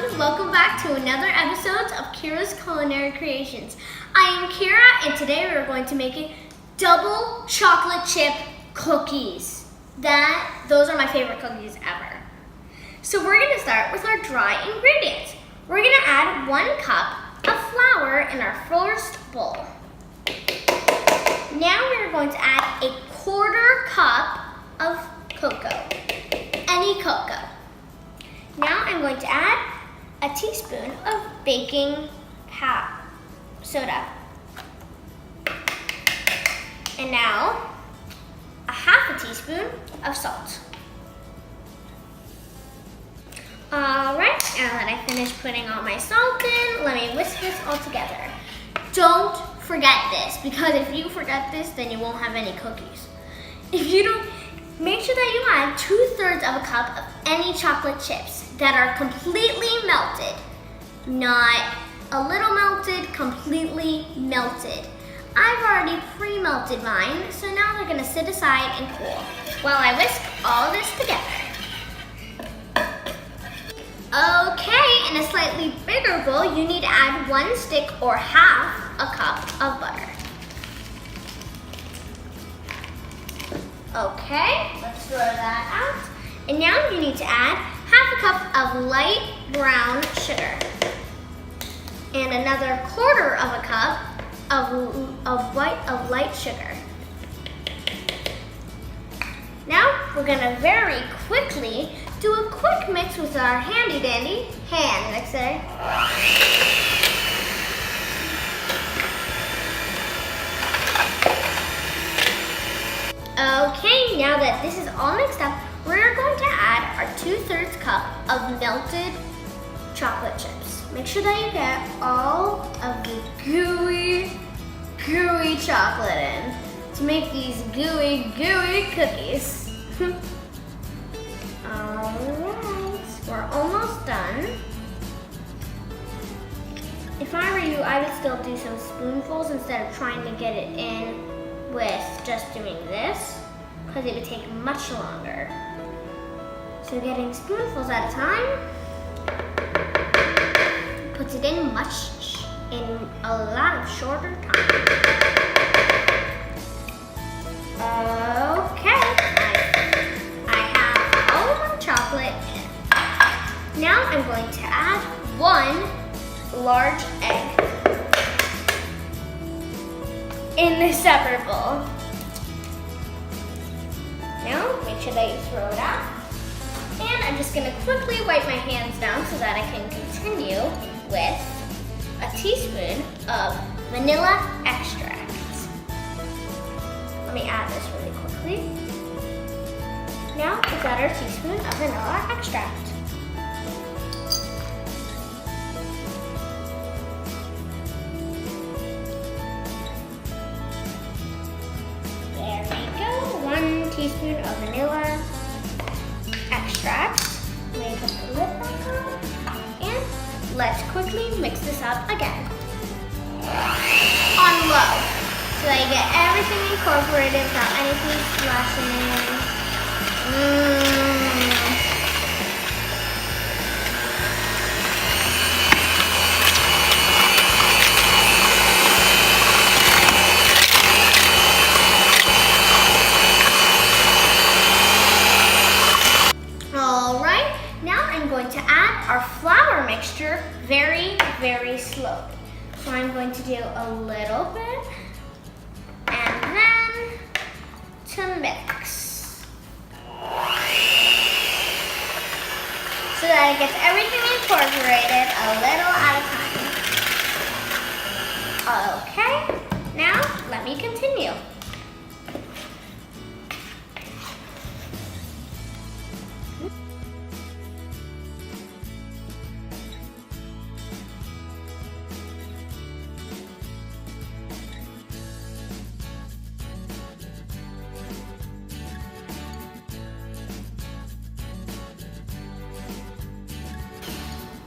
everyone. Welcome back to another episode of Kyra's Culinary Creations. I am Kyra, and today we are going to make double chocolate chip cookies. Those are my favorite cookies ever. So we're going to start with our dry ingredients. We're going to add 1 cup of flour in our first bowl. Now we're going to add a 1/4 cup of cocoa, any cocoa. Now I'm going to add a teaspoon of baking soda. And now a 1/2 teaspoon of salt. Alright, now that I finished putting all my salt in, let me whisk this all together. Don't forget this, because if you forget this, then you won't have any cookies. If you don't, make sure that you add 2/3 of a cup of any chocolate chips that are completely melted. Not a little melted, completely melted. I've already pre-melted mine, so now they're gonna sit aside and cool while I whisk all this together. Okay, in a slightly bigger bowl, you need to add 1 stick or 1/2 a cup of butter. Okay, let's throw that out. And now you need to add 1/2 cup of light brown sugar. And another 1/4 of a cup of light sugar. Now we're gonna very quickly do a quick mix with our handy dandy hand mixer. Okay, now that this is all mixed up, we're going to add our 2/3 cup of melted chocolate chips. Make sure that you get all of the gooey chocolate in to make these gooey cookies. Alright, we're almost done. If I were you, I would still do some spoonfuls instead of trying to get it in with just doing this, because it would take much longer. So getting spoonfuls at a time puts it in in a lot of shorter time. Okay, I have all of my chocolate in. Now I'm going to add 1 large egg in this separate bowl. Now make sure that you throw it out. And I'm just gonna quickly wipe my hands down so that I can continue with a teaspoon of vanilla extract. Let me add this really quickly. Now we've got our teaspoon of vanilla extract. There we go, 1 teaspoon of vanilla extract. Let me put the lid back on. And let's quickly mix this up again. On low, so that you get everything incorporated without anything splashing in. Alright, now I'm going to add our flour mixture very slowly. So I'm going to do a little bit and then to mix. So that it gets everything incorporated a little at a time. Okay, now let me continue.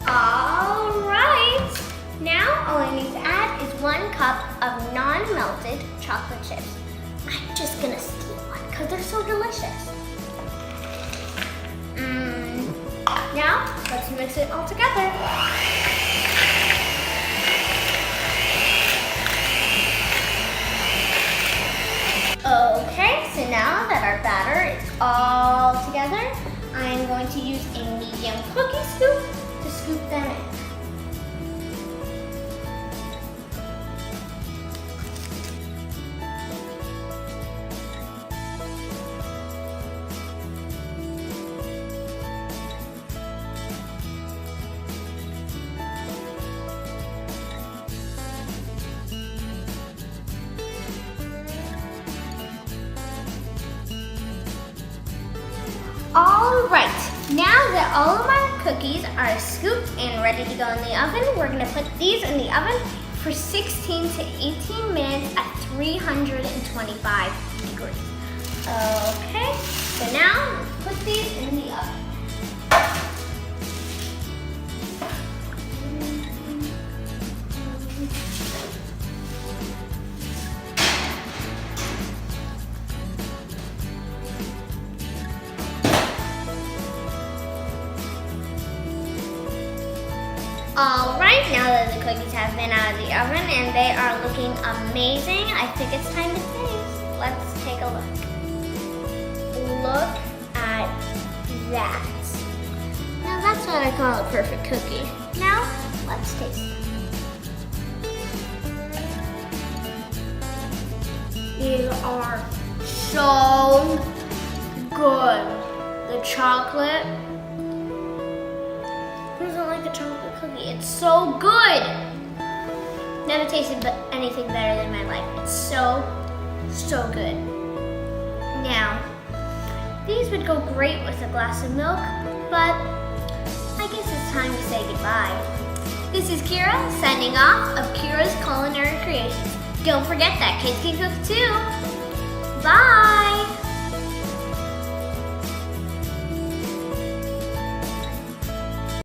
Alright, now all I need to add is 1 cup of non-melted chocolate chips. I'm just gonna steal one because they're so delicious. Now now, let's mix it all together. Okay, so now that our batter is all together, I'm going to use a medium cookie scoop to scoop them in. All right, now that all of my cookies are scooped and ready to go in the oven, we're gonna put these in the oven for 16 to 18 minutes at 325 degrees. Okay, so now let's put these in the oven. All right, now that the cookies have been out of the oven and they are looking amazing, I think it's time to taste. Let's take a look. Look at that. Now that's what I call a perfect cookie. Now, let's taste them. These are so good. The chocolate. Who doesn't like the chocolate cookie? It's so good. Never tasted anything better in my life. It's so good. Now, these would go great with a glass of milk, but I guess it's time to say goodbye. This is Kyra signing off of Kyra's Culinary Creations. Don't forget that kids can cook too. Bye.